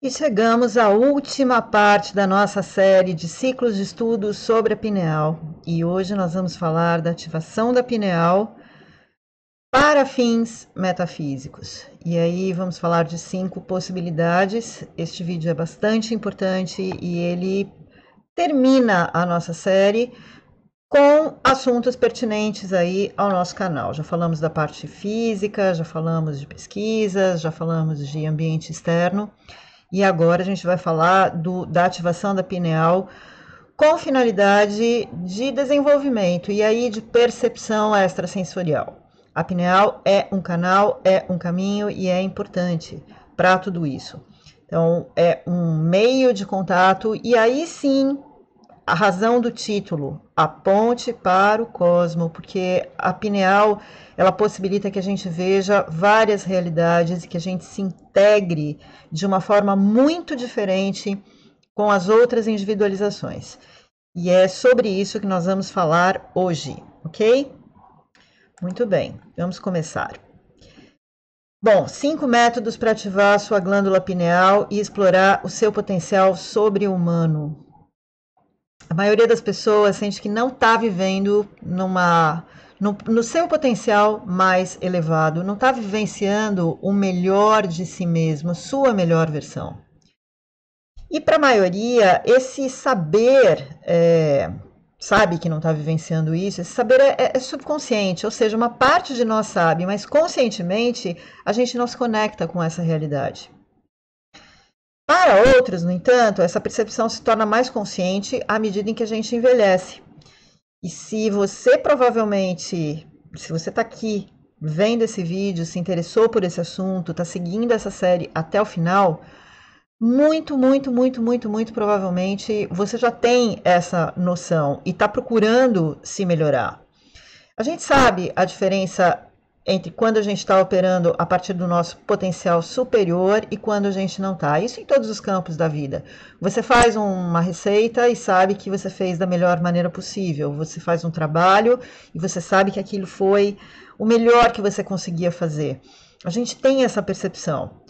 E chegamos à última parte da nossa série de ciclos de estudos sobre a pineal. E hoje nós vamos falar da ativação da pineal para fins metafísicos. E aí vamos falar de 5 possibilidades. Este vídeo é bastante importante e ele termina a nossa série com assuntos pertinentes aí ao nosso canal. Já falamos da parte física, já falamos de pesquisas, já falamos de ambiente externo. E agora a gente vai falar da ativação da pineal com finalidade de desenvolvimento e aí de percepção extrasensorial. A pineal é um canal, é um caminho e é importante para tudo isso. Então, é um meio de contato e aí sim, a razão do título, a ponte para o cosmo, porque a pineal, ela possibilita que a gente veja várias realidades e que a gente se integre de uma forma muito diferente com as outras individualizações. E é sobre isso que nós vamos falar hoje, ok? Muito bem, vamos começar. Bom, 5 métodos para ativar a sua glândula pineal e explorar o seu potencial sobre-humano. A maioria das pessoas sente que não está vivendo no seu potencial mais elevado, não está vivenciando o melhor de si mesmo, sua melhor versão. E para a maioria, esse saber, sabe que não está vivenciando isso, esse saber é subconsciente, ou seja, uma parte de nós sabe, mas conscientemente a gente não se conecta com essa realidade. Para outros, no entanto, essa percepção se torna mais consciente à medida em que a gente envelhece. E se você se você está aqui vendo esse vídeo, se interessou por esse assunto, está seguindo essa série até o final, muito provavelmente você já tem essa noção e está procurando se melhorar. A gente sabe a diferença entre quando a gente está operando a partir do nosso potencial superior e quando a gente não está. Isso em todos os campos da vida. Você faz uma receita e sabe que você fez da melhor maneira possível. Você faz um trabalho e você sabe que aquilo foi o melhor que você conseguia fazer. A gente tem essa percepção.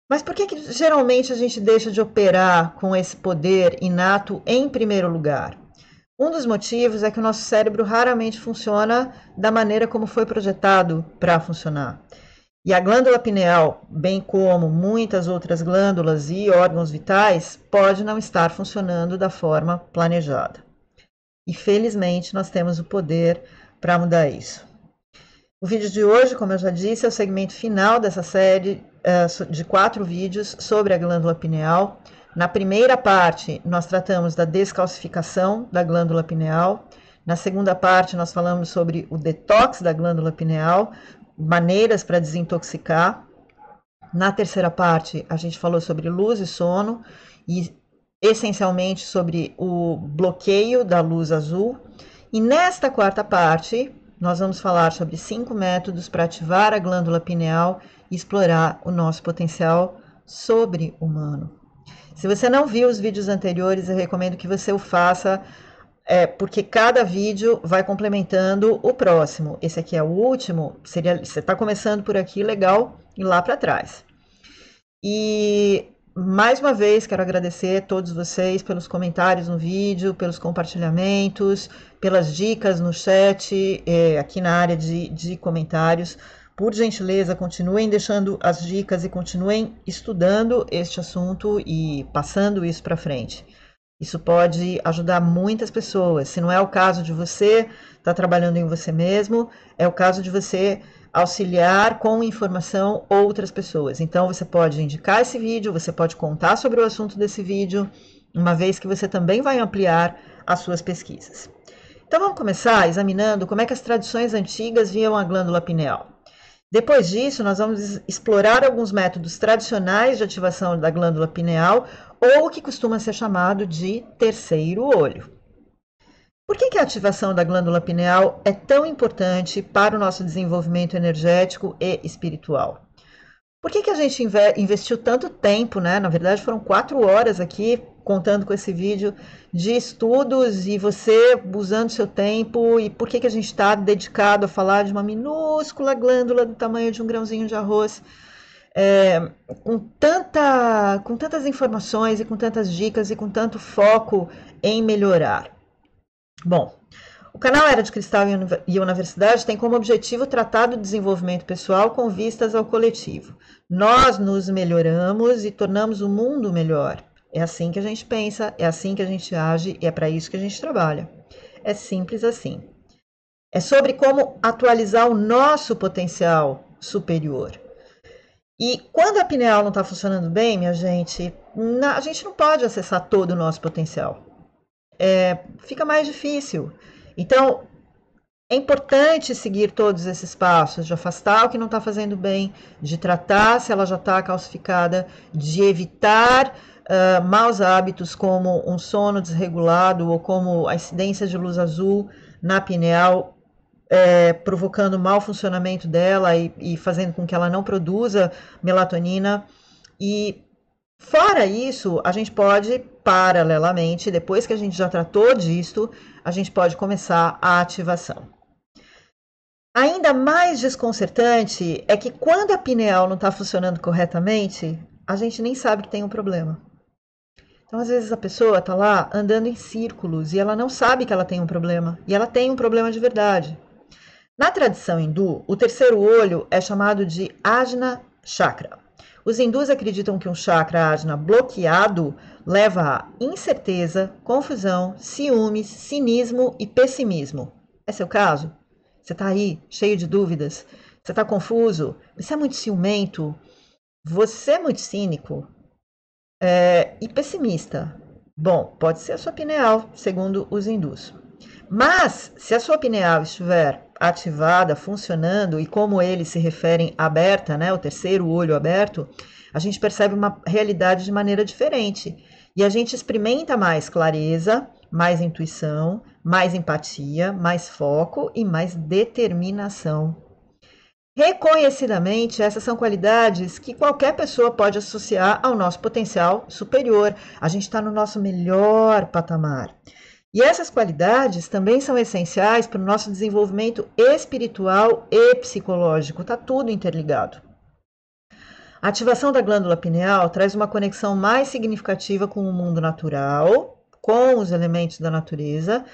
Mas por que geralmente a gente deixa de operar com esse poder inato em primeiro lugar? Um dos motivos é que o nosso cérebro raramente funciona da maneira como foi projetado para funcionar. E a glândula pineal, bem como muitas outras glândulas e órgãos vitais, pode não estar funcionando da forma planejada. E felizmente nós temos o poder para mudar isso. O vídeo de hoje, como eu já disse, é o segmento final dessa série de 4 vídeos sobre a glândula pineal. Na primeira parte, nós tratamos da descalcificação da glândula pineal. Na segunda parte, nós falamos sobre o detox da glândula pineal, maneiras para desintoxicar. Na terceira parte, a gente falou sobre luz e sono e essencialmente sobre o bloqueio da luz azul. E nesta quarta parte, nós vamos falar sobre 5 métodos para ativar a glândula pineal e explorar o nosso potencial sobre-humano. Se você não viu os vídeos anteriores, eu recomendo que você o faça, porque cada vídeo vai complementando o próximo. Esse aqui é o último, você está começando por aqui, legal, e lá para trás. E mais uma vez quero agradecer a todos vocês pelos comentários no vídeo, pelos compartilhamentos, pelas dicas no chat, aqui na área de comentários. Por gentileza, continuem deixando as dicas e continuem estudando este assunto e passando isso para frente. Isso pode ajudar muitas pessoas. Se não é o caso de você estar trabalhando em você mesmo, é o caso de você auxiliar com informação outras pessoas. Então, você pode indicar esse vídeo, você pode contar sobre o assunto desse vídeo, uma vez que você também vai ampliar as suas pesquisas. Então, vamos começar examinando como é que as tradições antigas viam a glândula pineal. Depois disso, nós vamos explorar alguns métodos tradicionais de ativação da glândula pineal, ou o que costuma ser chamado de terceiro olho. Por que a ativação da glândula pineal é tão importante para o nosso desenvolvimento energético e espiritual? Por que a gente investiu tanto tempo, né? Na verdade, foram 4 horas aqui, contando com esse vídeo, de estudos e você usando seu tempo, e por que a gente está dedicado a falar de uma minúscula glândula do tamanho de um grãozinho de arroz? com tantas informações e com tantas dicas e com tanto foco em melhorar. Bom, o canal Era de Cristal e a Universidade tem como objetivo tratar do desenvolvimento pessoal com vistas ao coletivo. Nós nos melhoramos e tornamos o mundo melhor. É assim que a gente pensa, é assim que a gente age e é para isso que a gente trabalha. É simples assim. É sobre como atualizar o nosso potencial superior. E quando a pineal não está funcionando bem, minha gente, a gente não pode acessar todo o nosso potencial. Fica mais difícil. Então, é importante seguir todos esses passos, de afastar o que não está fazendo bem, de tratar se ela já está calcificada, de evitar maus hábitos como um sono desregulado ou como a incidência de luz azul na pineal, provocando mau funcionamento dela e fazendo com que ela não produza melatonina. E fora isso, a gente pode, paralelamente, depois que a gente já tratou disto, a gente pode começar a ativação. Ainda mais desconcertante é que quando a pineal não está funcionando corretamente, a gente nem sabe que tem um problema. Então, às vezes, a pessoa está lá andando em círculos e ela não sabe que ela tem um problema. E ela tem um problema de verdade. Na tradição hindu, o terceiro olho é chamado de Ajna Chakra. Os hindus acreditam que um chakra Ajna bloqueado leva a incerteza, confusão, ciúmes, cinismo e pessimismo. É seu caso? Você está aí, cheio de dúvidas? Você está confuso? Você é muito ciumento? Você é muito cínico? E pessimista? Bom, pode ser a sua pineal, segundo os hindus. Mas, se a sua pineal estiver ativada, funcionando, e como eles se referem aberta, né, o terceiro olho aberto, a gente percebe uma realidade de maneira diferente. E a gente experimenta mais clareza, mais intuição, mais empatia, mais foco e mais determinação. Reconhecidamente, essas são qualidades que qualquer pessoa pode associar ao nosso potencial superior. A gente está no nosso melhor patamar. E essas qualidades também são essenciais para o nosso desenvolvimento espiritual e psicológico. Está tudo interligado. A ativação da glândula pineal traz uma conexão mais significativa com o mundo natural, com os elementos da natureza,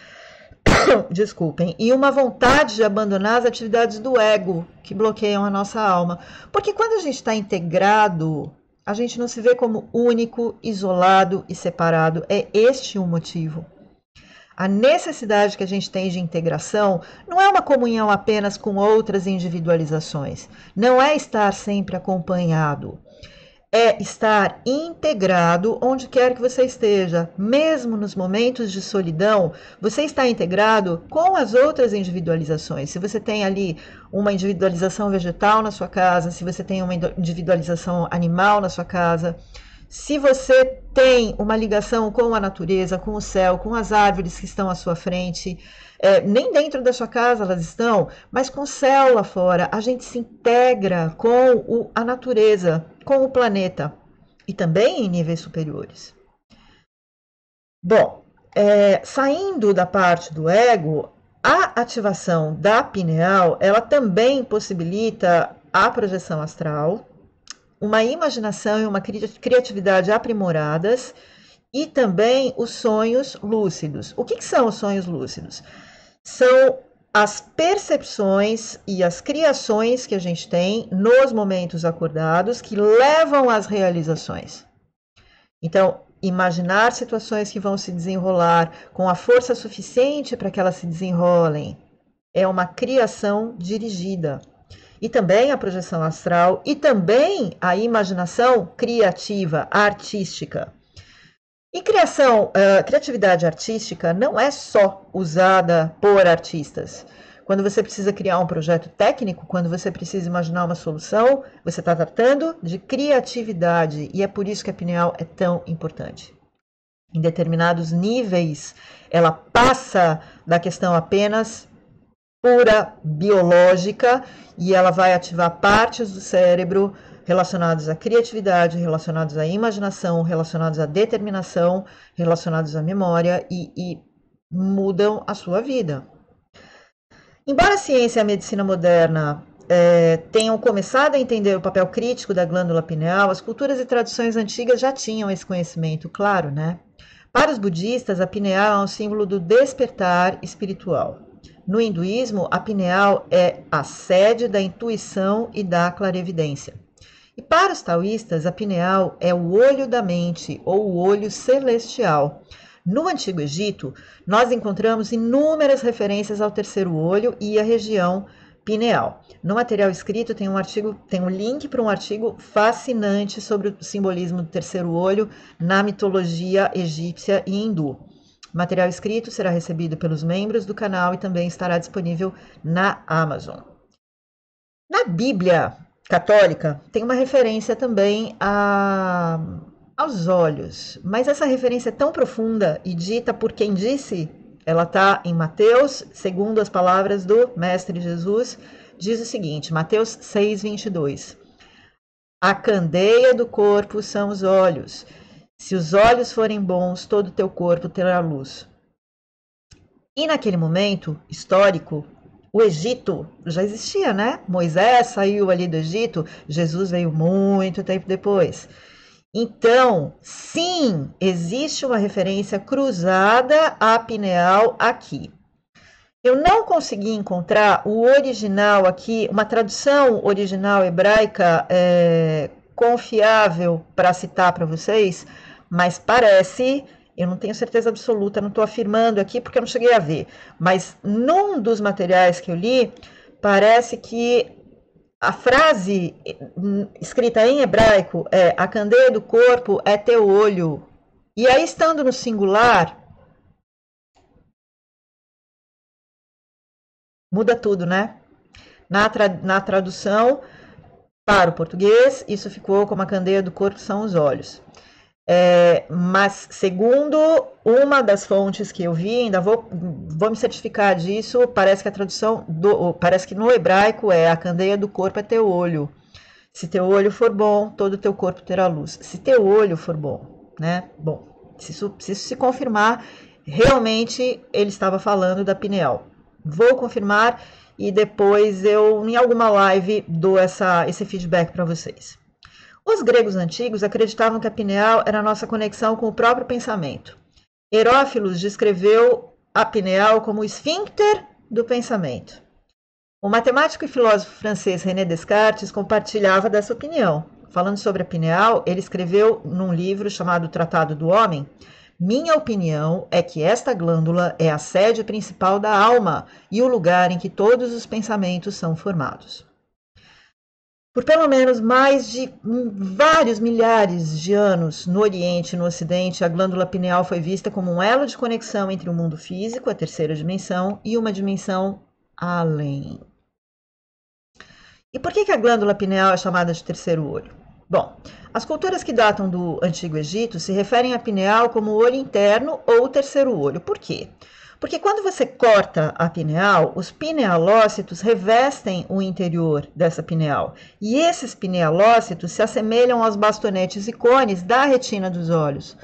desculpem, e uma vontade de abandonar as atividades do ego que bloqueiam a nossa alma. Porque quando a gente está integrado, a gente não se vê como único, isolado e separado. É este o motivo. A necessidade que a gente tem de integração não é uma comunhão apenas com outras individualizações. Não é estar sempre acompanhado. É estar integrado onde quer que você esteja. Mesmo nos momentos de solidão, você está integrado com as outras individualizações. Se você tem ali uma individualização vegetal na sua casa, se você tem uma individualização animal na sua casa, se você tem uma ligação com a natureza, com o céu, com as árvores que estão à sua frente, nem dentro da sua casa elas estão, mas com o céu lá fora, a gente se integra com a natureza, com o planeta e também em níveis superiores. Bom, saindo da parte do ego, a ativação da pineal, ela também possibilita a projeção astral, uma imaginação e uma criatividade aprimoradas e também os sonhos lúcidos. O que são os sonhos lúcidos? São as percepções e as criações que a gente tem nos momentos acordados que levam às realizações. Então, imaginar situações que vão se desenrolar com a força suficiente para que elas se desenrolem é uma criação dirigida. E também a projeção astral e também a imaginação criativa, artística. E criatividade artística não é só usada por artistas. Quando você precisa criar um projeto técnico, quando você precisa imaginar uma solução, você está tratando de criatividade. E é por isso que a pineal é tão importante. Em determinados níveis, ela passa da questão apenas pura biológica e ela vai ativar partes do cérebro relacionados à criatividade, relacionados à imaginação, relacionados à determinação, relacionados à memória e mudam a sua vida. Embora a ciência e a medicina moderna tenham começado a entender o papel crítico da glândula pineal, as culturas e tradições antigas já tinham esse conhecimento, claro, né? Para os budistas, a pineal é um símbolo do despertar espiritual. No hinduísmo, a pineal é a sede da intuição e da clarevidência. E para os taoístas, a pineal é o olho da mente ou o olho celestial. No Antigo Egito, nós encontramos inúmeras referências ao terceiro olho e à região pineal. No material escrito tem um link para um artigo fascinante sobre o simbolismo do terceiro olho na mitologia egípcia e hindu. O material escrito será recebido pelos membros do canal e também estará disponível na Amazon. Na Bíblia católica tem uma referência também aos olhos, mas essa referência é tão profunda e dita por quem disse, ela está em Mateus, segundo as palavras do Mestre Jesus, diz o seguinte, Mateus 6:22. A candeia do corpo são os olhos. Se os olhos forem bons, todo o teu corpo terá luz. E naquele momento histórico, o Egito já existia, né? Moisés saiu ali do Egito, Jesus veio muito tempo depois. Então, sim, existe uma referência cruzada à pineal aqui. Eu não consegui encontrar o original aqui, uma tradução original hebraica confiável para citar para vocês, mas parece, eu não tenho certeza absoluta, não estou afirmando aqui porque eu não cheguei a ver, mas num dos materiais que eu li, parece que a frase escrita em hebraico é a candeia do corpo é teu olho. E aí, estando no singular, muda tudo, né? Na tradução para o português, isso ficou como a candeia do corpo são os olhos. Mas segundo uma das fontes que eu vi, ainda vou me certificar disso, parece que a tradução, parece que no hebraico é a candeia do corpo é teu olho. Se teu olho for bom, todo o teu corpo terá luz. Se teu olho for bom, né? Bom, se isso se confirmar, realmente ele estava falando da pineal. Vou confirmar e depois eu, em alguma live, dou esse feedback para vocês. Os gregos antigos acreditavam que a pineal era a nossa conexão com o próprio pensamento. Herófilos descreveu a pineal como o esfíncter do pensamento. O matemático e filósofo francês René Descartes compartilhava dessa opinião. Falando sobre a pineal, ele escreveu num livro chamado Tratado do Homem: minha opinião é que esta glândula é a sede principal da alma e o lugar em que todos os pensamentos são formados. Por pelo menos mais de vários milhares de anos no Oriente e no Ocidente, a glândula pineal foi vista como um elo de conexão entre o mundo físico, a terceira dimensão, e uma dimensão além. E por que a glândula pineal é chamada de terceiro olho? Bom, as culturas que datam do Antigo Egito se referem à pineal como o olho interno ou o terceiro olho. Por quê? Porque quando você corta a pineal, os pinealócitos revestem o interior dessa pineal. E esses pinealócitos se assemelham aos bastonetes e cones da retina dos olhos.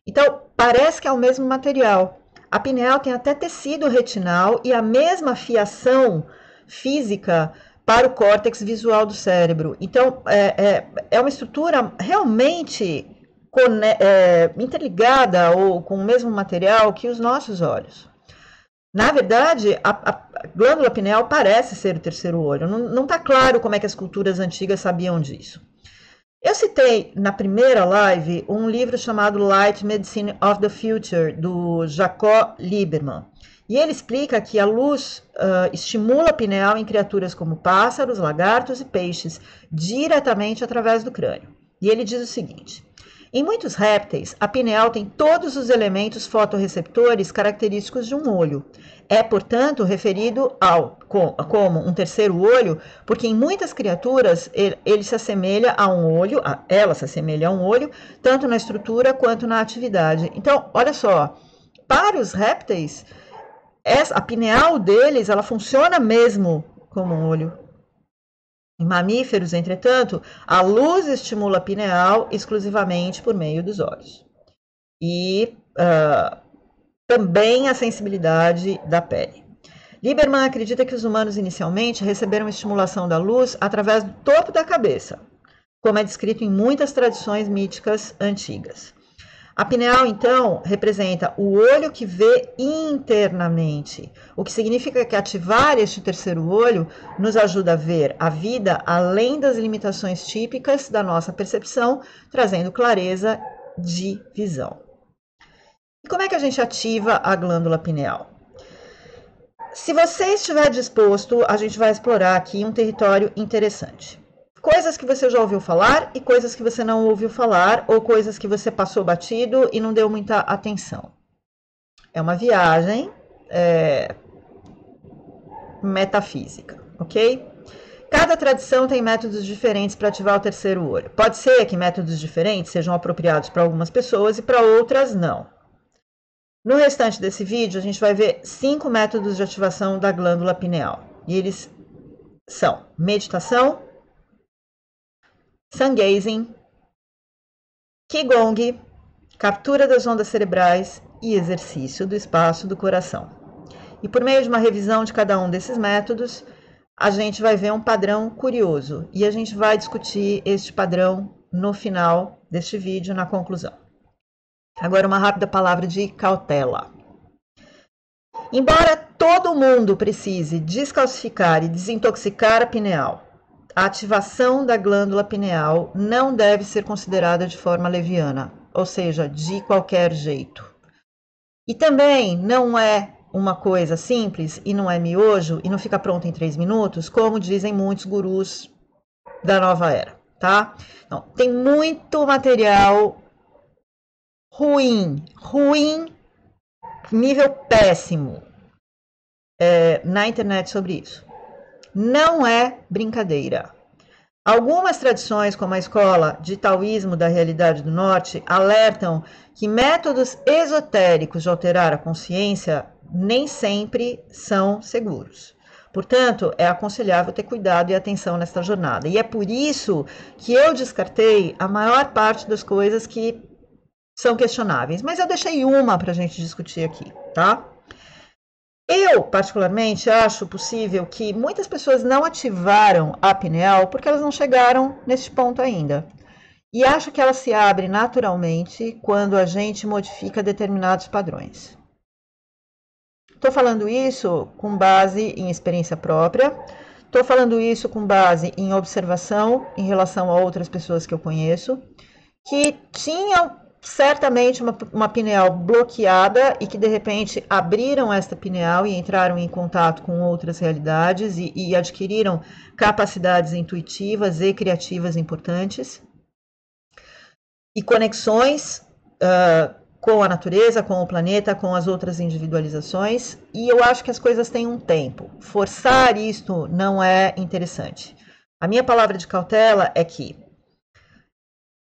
Então, parece que é o mesmo material. A pineal tem até tecido retinal e a mesma fiação física para o córtex visual do cérebro. Então, é uma estrutura realmente interligada ou com o mesmo material que os nossos olhos. Na verdade, a glândula pineal parece ser o terceiro olho. Não está claro como é que as culturas antigas sabiam disso. Eu citei na primeira live um livro chamado Light Medicine of the Future, do Jacob Lieberman. E ele explica que a luz estimula a pineal em criaturas como pássaros, lagartos e peixes, diretamente através do crânio. E ele diz o seguinte: em muitos répteis, a pineal tem todos os elementos fotorreceptores característicos de um olho. É, portanto, referido como um terceiro olho, porque em muitas criaturas ele se assemelha a um olho, ela se assemelha a um olho, tanto na estrutura quanto na atividade. Então, olha só, para os répteis, a pineal deles, ela funciona mesmo como um olho. Em mamíferos, entretanto, a luz estimula a pineal exclusivamente por meio dos olhos. E também a sensibilidade da pele. Lieberman acredita que os humanos inicialmente receberam estimulação da luz através do topo da cabeça, como é descrito em muitas tradições míticas antigas. A pineal, então, representa o olho que vê internamente, o que significa que ativar este terceiro olho nos ajuda a ver a vida além das limitações típicas da nossa percepção, trazendo clareza de visão. E como é que a gente ativa a glândula pineal? Se você estiver disposto, a gente vai explorar aqui um território interessante. Coisas que você já ouviu falar e coisas que você não ouviu falar, ou coisas que você passou batido e não deu muita atenção. É uma viagem metafísica, ok? Cada tradição tem métodos diferentes para ativar o terceiro olho. Pode ser que métodos diferentes sejam apropriados para algumas pessoas e para outras não. No restante desse vídeo, a gente vai ver 5 métodos de ativação da glândula pineal. E eles são meditação, sun gazing, qigong, captura das ondas cerebrais e exercício do espaço do coração. E por meio de uma revisão de cada um desses métodos, a gente vai ver um padrão curioso. E a gente vai discutir este padrão no final deste vídeo, na conclusão. Agora, uma rápida palavra de cautela. Embora todo mundo precise descalcificar e desintoxicar a pineal, a ativação da glândula pineal não deve ser considerada de forma leviana, ou seja, de qualquer jeito. E também não é uma coisa simples e não é miojo e não fica pronto em 3 minutos, como dizem muitos gurus da nova era, tá? Então, tem muito material ruim, nível péssimo na internet sobre isso. Não é brincadeira. Algumas tradições, como a escola de taoísmo da realidade do norte, alertam que métodos esotéricos de alterar a consciência nem sempre são seguros. Portanto, é aconselhável ter cuidado e atenção nesta jornada. E é por isso que eu descartei a maior parte das coisas que são questionáveis, mas eu deixei uma para a gente discutir aqui, tá? Eu, particularmente, acho possível que muitas pessoas não ativaram a pineal porque elas não chegaram nesse ponto ainda. E acho que ela se abre naturalmente quando a gente modifica determinados padrões. Estou falando isso com base em experiência própria, estou falando isso com base em observação em relação a outras pessoas que eu conheço, que tinham certamente uma pineal bloqueada e que de repente abriram esta pineal e entraram em contato com outras realidades e adquiriram capacidades intuitivas e criativas importantes e conexões com a natureza, com o planeta, com as outras individualizações, e eu acho que as coisas têm um tempo. Forçar isto não é interessante. A minha palavra de cautela é que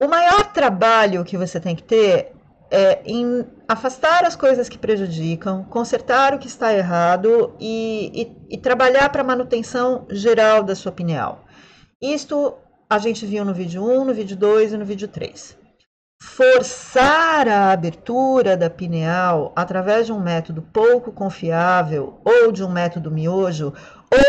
o maior trabalho que você tem que ter é em afastar as coisas que prejudicam, consertar o que está errado e trabalhar para a manutenção geral da sua pineal. Isto a gente viu no vídeo 1, no vídeo 2 e no vídeo 3. Forçar a abertura da pineal através de um método pouco confiável ou de um método miojo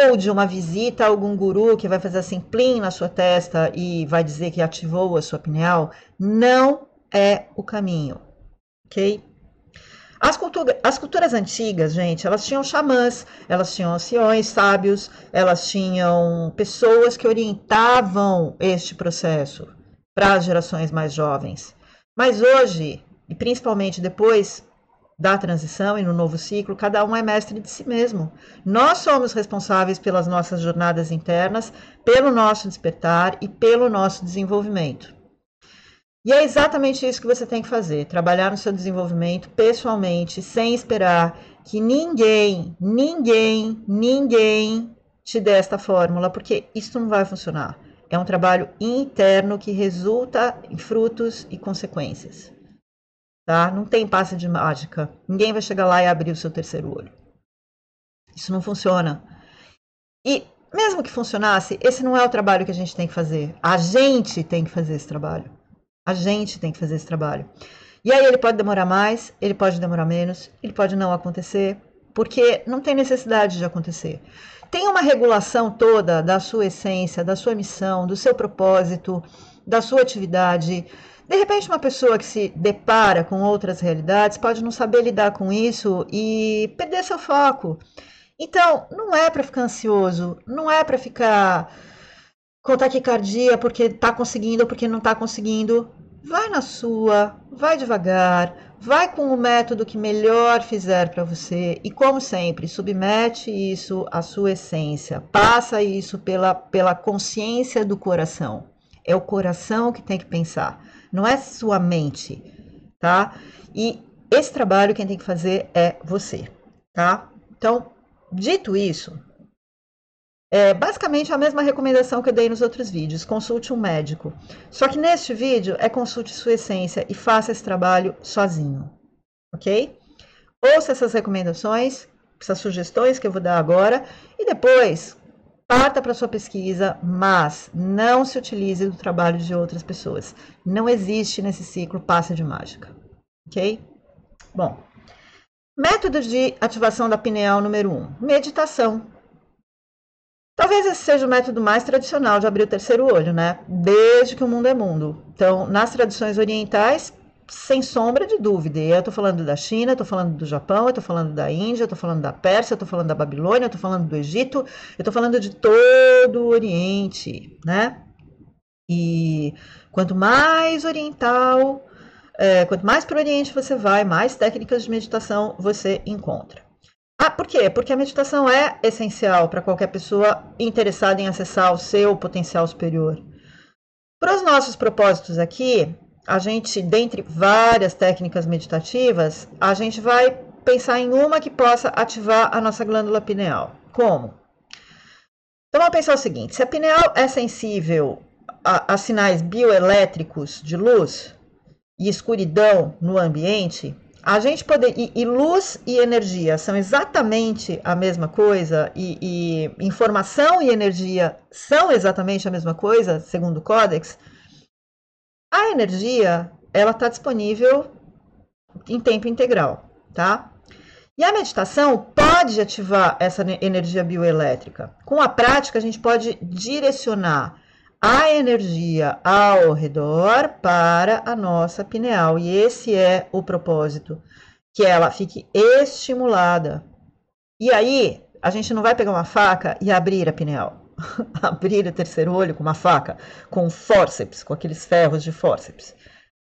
ou de uma visita a algum guru que vai fazer assim plim na sua testa e vai dizer que ativou a sua pineal, não é o caminho, ok? As culturas antigas, gente, elas tinham xamãs, elas tinham anciões sábios, elas tinham pessoas que orientavam este processo para as gerações mais jovens. Mas hoje, e principalmente depois da transição e no novo ciclo, cada um é mestre de si mesmo. Nós somos responsáveis pelas nossas jornadas internas, pelo nosso despertar e pelo nosso desenvolvimento. E é exatamente isso que você tem que fazer, trabalhar no seu desenvolvimento pessoalmente, sem esperar que ninguém te dê esta fórmula, porque isso não vai funcionar. É um trabalho interno que resulta em frutos e consequências. Tá? Não tem passe de mágica. Ninguém vai chegar lá e abrir o seu terceiro olho. Isso não funciona. E mesmo que funcionasse, esse não é o trabalho que a gente tem que fazer. A gente tem que fazer esse trabalho. A gente tem que fazer esse trabalho. E aí ele pode demorar mais, ele pode demorar menos, ele pode não acontecer. porque não tem necessidade de acontecer. Tem uma regulação toda da sua essência, da sua missão, do seu propósito, da sua atividade. De repente, uma pessoa que se depara com outras realidades pode não saber lidar com isso e perder seu foco. Então, não é para ficar ansioso, não é para ficar com taquicardia porque está conseguindo ou porque não está conseguindo. Vai na sua, vai devagar, vai com o método que melhor fizer para você e, como sempre, submete isso à sua essência, passa isso pela consciência do coração. É o coração que tem que pensar, não é sua mente, tá? E esse trabalho quem tem que fazer é você, tá? Então, dito isso, é basicamente a mesma recomendação que eu dei nos outros vídeos, consulte um médico. Só que neste vídeo é consulte sua essência e faça esse trabalho sozinho, ok? Ouça essas recomendações, essas sugestões que eu vou dar agora e depois parta para sua pesquisa, mas não se utilize do trabalho de outras pessoas. Não existe nesse ciclo passe de mágica, ok? Bom, método de ativação da pineal número 1, meditação. Talvez esse seja o método mais tradicional de abrir o terceiro olho, né? Desde que o mundo é mundo. Então, nas tradições orientais, sem sombra de dúvida. Eu estou falando da China, estou falando do Japão, eu estou falando da Índia, eu estou falando da Pérsia, eu estou falando da Babilônia, eu estou falando do Egito, eu estou falando de todo o Oriente, né? E quanto mais oriental, quanto mais para o Oriente você vai, mais técnicas de meditação você encontra. Por quê? Porque a meditação é essencial para qualquer pessoa interessada em acessar o seu potencial superior. Para os nossos propósitos aqui, a gente, dentre várias técnicas meditativas, a gente vai pensar em uma que possa ativar a nossa glândula pineal. Como? Então vamos pensar o seguinte, se a pineal é sensível a sinais bioelétricos de luz e escuridão no ambiente, a gente poder. E luz e energia são exatamente a mesma coisa, e informação e energia são exatamente a mesma coisa, segundo o Códex. A energia, ela está disponível em tempo integral, tá? E a meditação pode ativar essa energia bioelétrica. Com a prática, a gente pode direcionar a energia ao redor para a nossa pineal. E esse é o propósito, que ela fique estimulada. E aí, a gente não vai pegar uma faca e abrir a pineal. Abrir o terceiro olho com uma faca, com fórceps, com aqueles ferros de fórceps.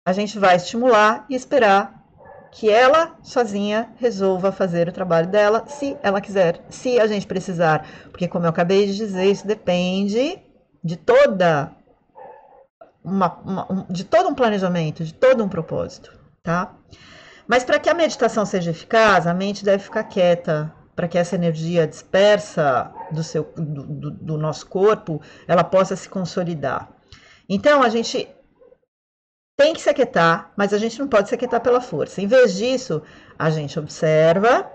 A gente vai estimular e esperar que ela sozinha resolva fazer o trabalho dela, se ela quiser, se a gente precisar. Porque, como eu acabei de dizer, isso depende de todo um planejamento, de todo um propósito, tá? Mas para que a meditação seja eficaz, a mente deve ficar quieta, para que essa energia dispersa do nosso corpo, ela possa se consolidar. Então, a gente tem que se aquietar, mas a gente não pode se aquietar pela força. Em vez disso, a gente observa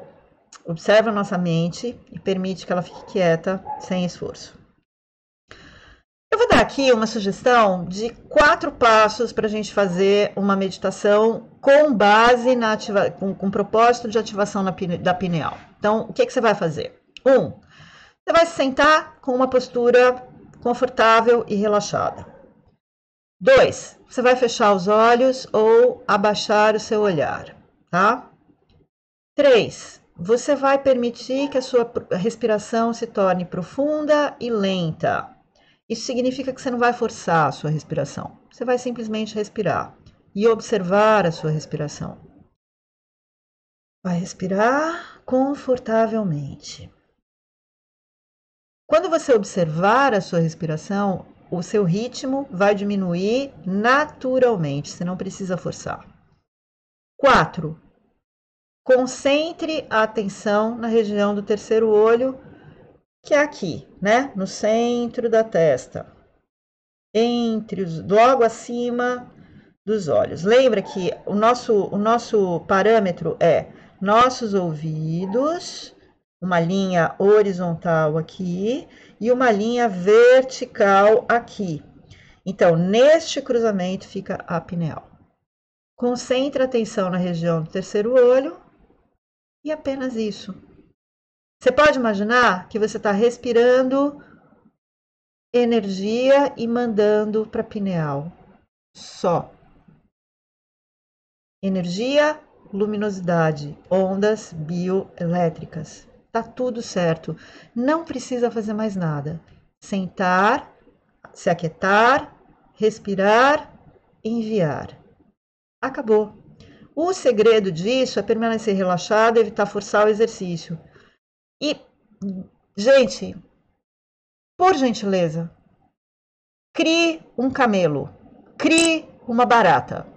a nossa mente e permite que ela fique quieta, sem esforço. Eu vou dar aqui uma sugestão de 4 passos para a gente fazer uma meditação com base com propósito de ativação da pineal. Então, o que você vai fazer? 1. Você vai se sentar com uma postura confortável e relaxada. 2. Você vai fechar os olhos ou abaixar o seu olhar, tá? 3. Você vai permitir que a sua respiração se torne profunda e lenta. Isso significa que você não vai forçar a sua respiração. Você vai simplesmente respirar e observar a sua respiração. Vai respirar confortavelmente. Quando você observar a sua respiração, o seu ritmo vai diminuir naturalmente, você não precisa forçar. 4. Concentre a atenção na região do terceiro olho, que é aqui, né? No centro da testa, logo acima dos olhos. Lembra que o nosso parâmetro é nossos ouvidos, uma linha horizontal aqui e uma linha vertical aqui. Então, neste cruzamento fica a pineal. Concentre a atenção na região do terceiro olho e apenas isso. Você pode imaginar que você está respirando energia e mandando para a pineal. Só. Energia, luminosidade, ondas bioelétricas. Tá tudo certo. Não precisa fazer mais nada. Sentar, se aquietar, respirar, enviar. Acabou. O segredo disso é permanecer relaxado, evitar forçar o exercício. E, gente, por gentileza, crie um camelo, crie uma barata,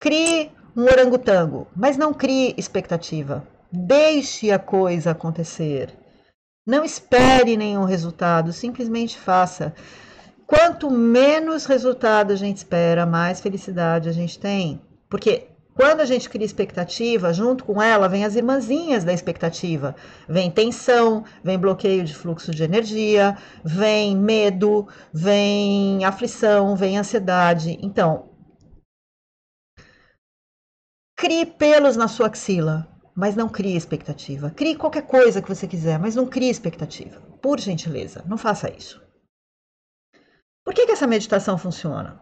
crie um orangotango, mas não crie expectativa. Deixe a coisa acontecer. Não espere nenhum resultado, simplesmente faça. Quanto menos resultado a gente espera, mais felicidade a gente tem. Porque quando a gente cria expectativa, junto com ela vem as irmãzinhas da expectativa. Vem tensão, vem bloqueio de fluxo de energia, vem medo, vem aflição, vem ansiedade. Então, crie pelos na sua axila, mas não crie expectativa. Crie qualquer coisa que você quiser, mas não crie expectativa. Por gentileza, não faça isso. Por que essa meditação funciona?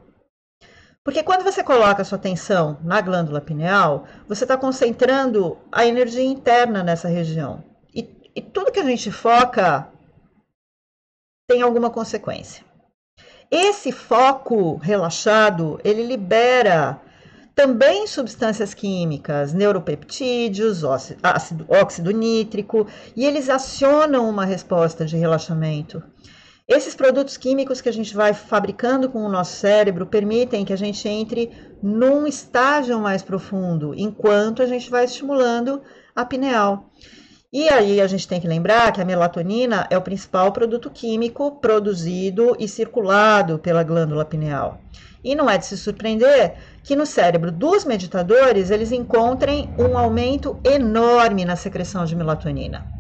Porque quando você coloca a sua atenção na glândula pineal, você está concentrando a energia interna nessa região. E tudo que a gente foca tem alguma consequência. Esse foco relaxado, ele libera também substâncias químicas, neuropeptídeos, óxido nítrico, e eles acionam uma resposta de relaxamento. Esses produtos químicos que a gente vai fabricando com o nosso cérebro permitem que a gente entre num estágio mais profundo, enquanto a gente vai estimulando a pineal. E aí a gente tem que lembrar que a melatonina é o principal produto químico produzido e circulado pela glândula pineal. E não é de se surpreender que no cérebro dos meditadores eles encontrem um aumento enorme na secreção de melatonina.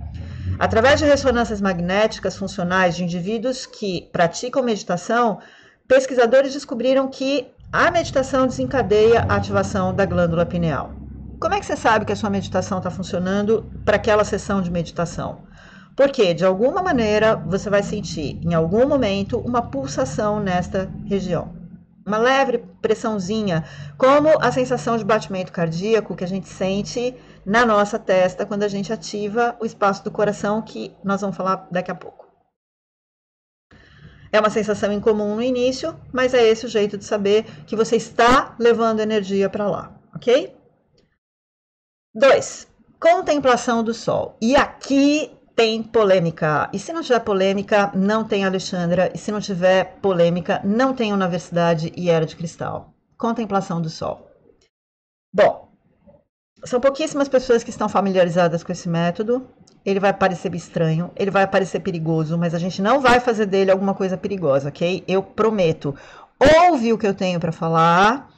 Através de ressonâncias magnéticas funcionais de indivíduos que praticam meditação, pesquisadores descobriram que a meditação desencadeia a ativação da glândula pineal. Como é que você sabe que a sua meditação está funcionando para aquela sessão de meditação? Porque, de alguma maneira, você vai sentir, em algum momento, uma pulsação nesta região. Uma leve pressãozinha, como a sensação de batimento cardíaco que a gente sente na nossa testa quando a gente ativa o espaço do coração, que nós vamos falar daqui a pouco. É uma sensação incomum no início, mas é esse o jeito de saber que você está levando energia para lá, ok? 2. Contemplação do sol. E aqui tem polêmica. E se não tiver polêmica, não tem Alexandra. E se não tiver polêmica, não tem Universidade e Era de Cristal. Contemplação do sol. Bom, são pouquíssimas pessoas que estão familiarizadas com esse método. Ele vai parecer estranho, ele vai parecer perigoso, mas a gente não vai fazer dele alguma coisa perigosa, ok? Eu prometo. Ouve o que eu tenho para falar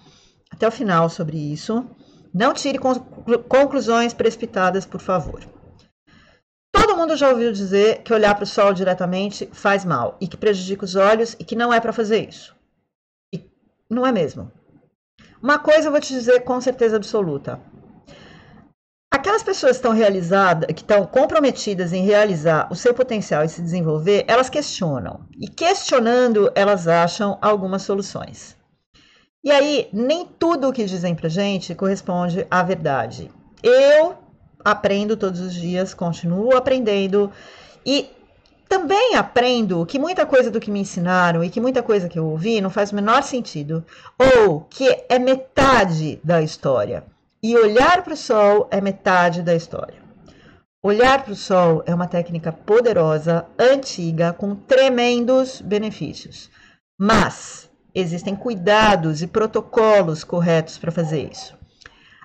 até o final sobre isso. Não tire conclusões precipitadas, por favor. Todo mundo já ouviu dizer que olhar para o sol diretamente faz mal e que prejudica os olhos e que não é para fazer isso. E não é mesmo. Uma coisa eu vou te dizer com certeza absoluta. Aquelas pessoas que estão comprometidas em realizar o seu potencial e se desenvolver, elas questionam. E questionando, elas acham algumas soluções. E aí, nem tudo o que dizem pra gente corresponde à verdade. Eu aprendo todos os dias, continuo aprendendo e também aprendo que muita coisa do que me ensinaram e que muita coisa que eu ouvi não faz o menor sentido, ou que é metade da história. E olhar para o sol é metade da história. Olhar para o sol é uma técnica poderosa, antiga, com tremendos benefícios. Mas existem cuidados e protocolos corretos para fazer isso.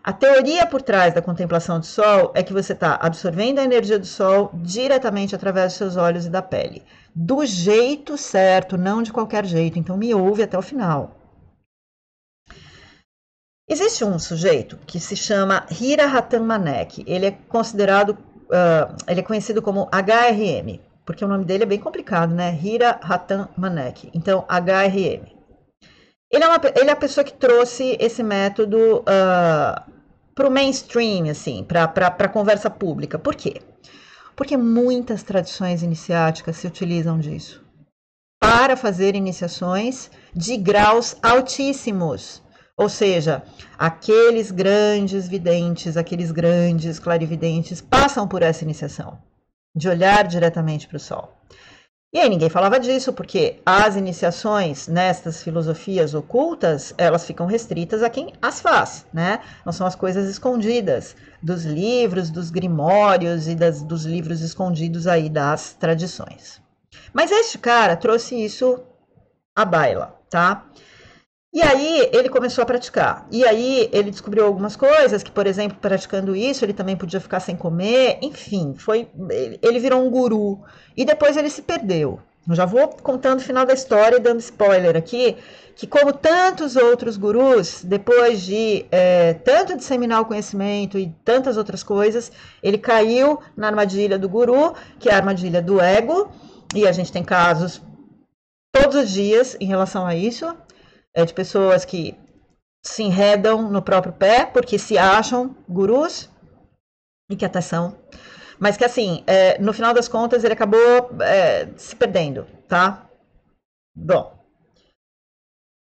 A teoria por trás da contemplação do sol é que você está absorvendo a energia do sol diretamente através dos seus olhos e da pele. Do jeito certo, não de qualquer jeito. Então me ouve até o final. Existe um sujeito que se chama Hira Ratan Manek. Ele é conhecido como HRM, porque o nome dele é bem complicado, né? Hira Ratan Manek. Então, HRM. Ele é a pessoa que trouxe esse método para o mainstream, assim, para a conversa pública. Por quê? Porque muitas tradições iniciáticas se utilizam disso para fazer iniciações de graus altíssimos. Ou seja, aqueles grandes videntes, aqueles grandes clarividentes passam por essa iniciação, de olhar diretamente para o sol. E aí ninguém falava disso, porque as iniciações nestas filosofias ocultas, elas ficam restritas a quem as faz, né? Não são as coisas escondidas dos livros, dos grimórios e dos livros escondidos aí das tradições. Mas este cara trouxe isso à baila, tá? E aí ele começou a praticar. E aí ele descobriu algumas coisas, que, por exemplo, praticando isso, ele também podia ficar sem comer. Enfim, ele virou um guru. E depois ele se perdeu. Eu já vou contando o final da história e dando spoiler aqui, que como tantos outros gurus, depois de tanto disseminar o conhecimento e tantas outras coisas, ele caiu na armadilha do guru, que é a armadilha do ego. E a gente tem casos todos os dias em relação a isso. De pessoas que se enredam no próprio pé porque se acham gurus, e que até são, mas que assim, no final das contas ele acabou se perdendo, tá? Bom,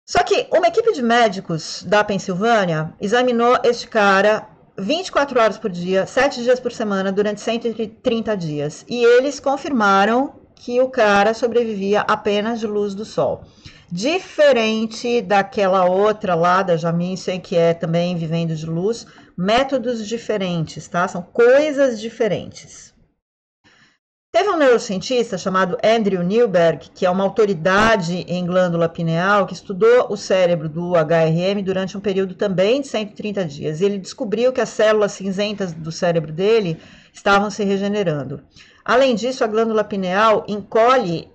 só que uma equipe de médicos da Pensilvânia examinou este cara 24 horas por dia, 7 dias por semana, durante 130 dias, e eles confirmaram que o cara sobrevivia apenas de luz do sol. Diferente daquela outra lá, da Jamícia, que é também vivendo de luz, métodos diferentes, tá? São coisas diferentes. Teve um neurocientista chamado Andrew Newberg, que é uma autoridade em glândula pineal, que estudou o cérebro do HRM durante um período também de 130 dias. E ele descobriu que as células cinzentas do cérebro dele estavam se regenerando. Além disso, a glândula pineal encolhe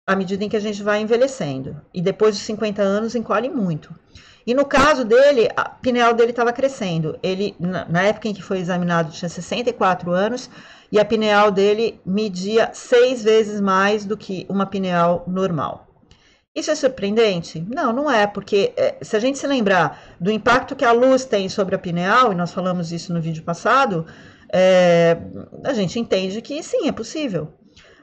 à medida em que a gente vai envelhecendo. E depois de 50 anos, encolhe muito. E no caso dele, a pineal dele estava crescendo. Ele, na época em que foi examinado, tinha 64 anos, e a pineal dele media 6 vezes mais do que uma pineal normal. Isso é surpreendente? Não, não é, porque se a gente se lembrar do impacto que a luz tem sobre a pineal, e nós falamos isso no vídeo passado, a gente entende que sim, é possível.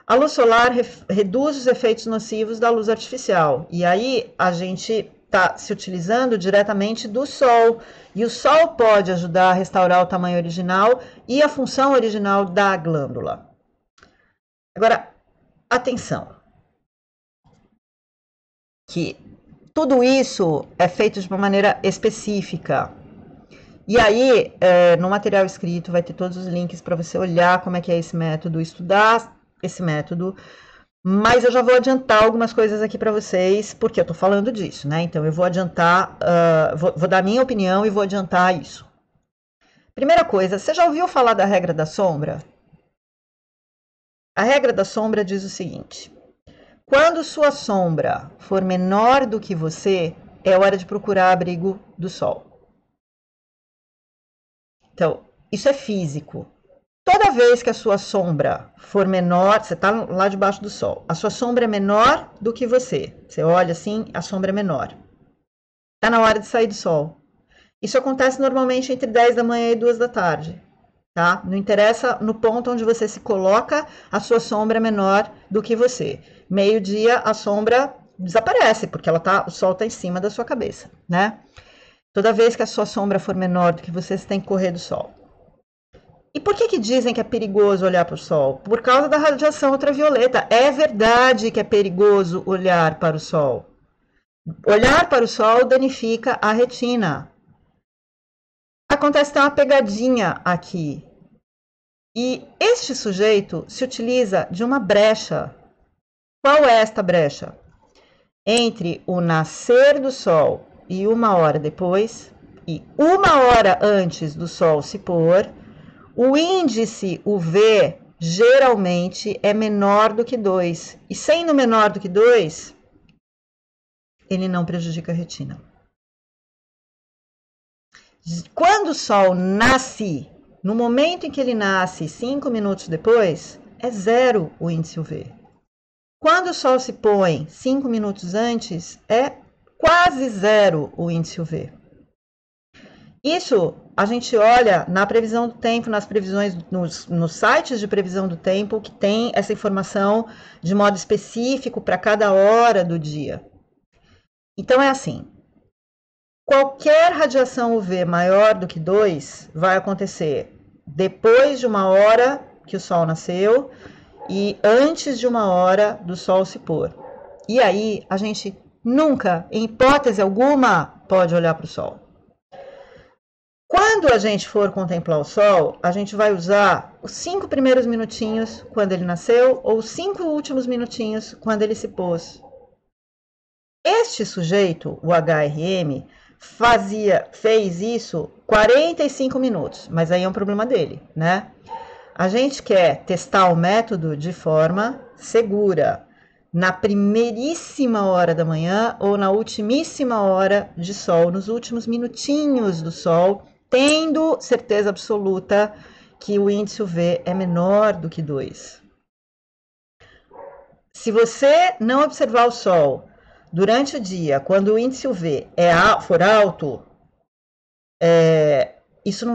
A luz solar reduz os efeitos nocivos da luz artificial. E aí a gente está se utilizando diretamente do sol. E o sol pode ajudar a restaurar o tamanho original e a função original da glândula. Agora, atenção. Que tudo isso é feito de uma maneira específica. E aí, no material escrito, vai ter todos os links para você olhar como é que é esse método, estudar esse método, mas eu já vou adiantar algumas coisas aqui para vocês, porque eu estou falando disso, né? Então eu vou adiantar, vou dar minha opinião e vou adiantar isso. Primeira coisa, você já ouviu falar da regra da sombra? A regra da sombra diz o seguinte: quando sua sombra for menor do que você, é hora de procurar abrigo do sol. Então, isso é físico. Toda vez que a sua sombra for menor, você está lá debaixo do sol, a sua sombra é menor do que você. Você olha assim, a sombra é menor. Está na hora de sair do sol. Isso acontece normalmente entre 10 da manhã e 2 da tarde. Tá? Não interessa no ponto onde você se coloca, a sua sombra é menor do que você. Meio-dia, a sombra desaparece, porque o sol está em cima da sua cabeça. Né? Toda vez que a sua sombra for menor do que você tem que correr do sol. E por que dizem que é perigoso olhar para o sol? Por causa da radiação ultravioleta. É verdade que é perigoso olhar para o sol. Olhar para o sol danifica a retina. Acontece que tem uma pegadinha aqui. E este sujeito se utiliza de uma brecha. Qual é esta brecha? Entre o nascer do sol e 1 hora depois, e 1 hora antes do sol se pôr, o índice UV geralmente é menor do que 2. E sendo menor do que 2, ele não prejudica a retina. Quando o sol nasce, no momento em que ele nasce, 5 minutos depois, é 0 o índice UV. Quando o sol se põe 5 minutos antes, é quase 0 o índice UV. Isso a gente olha na previsão do tempo, nas previsões, nos sites de previsão do tempo, que tem essa informação de modo específico para cada hora do dia. Então é assim, qualquer radiação UV maior do que 2 vai acontecer depois de uma hora que o Sol nasceu e antes de uma hora do Sol se pôr. E aí a gente nunca, em hipótese alguma, pode olhar para o Sol. Quando a gente for contemplar o Sol, a gente vai usar os 5 primeiros minutinhos quando ele nasceu ou os 5 últimos minutinhos quando ele se pôs. Este sujeito, o HRM, fez isso 45 minutos, mas aí é um problema dele, né? A gente quer testar o método de forma segura, na primeiríssima hora da manhã ou na ultimíssima hora de sol, nos últimos minutinhos do sol, tendo certeza absoluta que o índice UV é menor do que 2. Se você não observar o sol durante o dia, quando o índice UV for alto, isso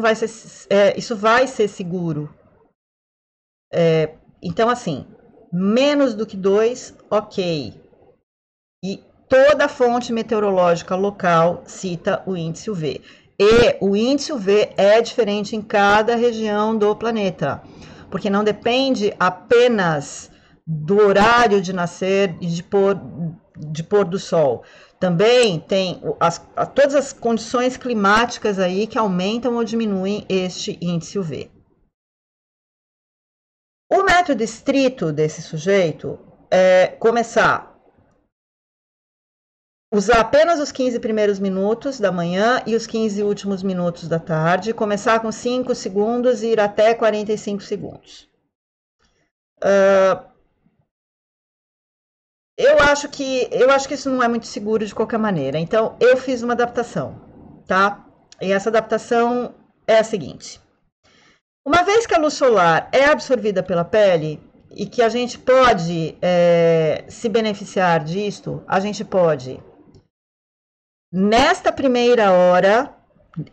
vai ser seguro. Então, assim, menos do que 2, ok. E toda fonte meteorológica local cita o índice UV. E o índice UV é diferente em cada região do planeta, porque não depende apenas do horário de nascer e de pôr do sol. Também tem todas as condições climáticas aí que aumentam ou diminuem este índice UV. O método estrito desse sujeito é começar usar apenas os 15 primeiros minutos da manhã e os 15 últimos minutos da tarde, começar com 5 segundos e ir até 45 segundos. Eu acho que isso não é muito seguro de qualquer maneira, então eu fiz uma adaptação, tá? E essa adaptação é a seguinte. Uma vez que a luz solar é absorvida pela pele e que a gente pode se beneficiar disto, a gente pode, nesta primeira hora,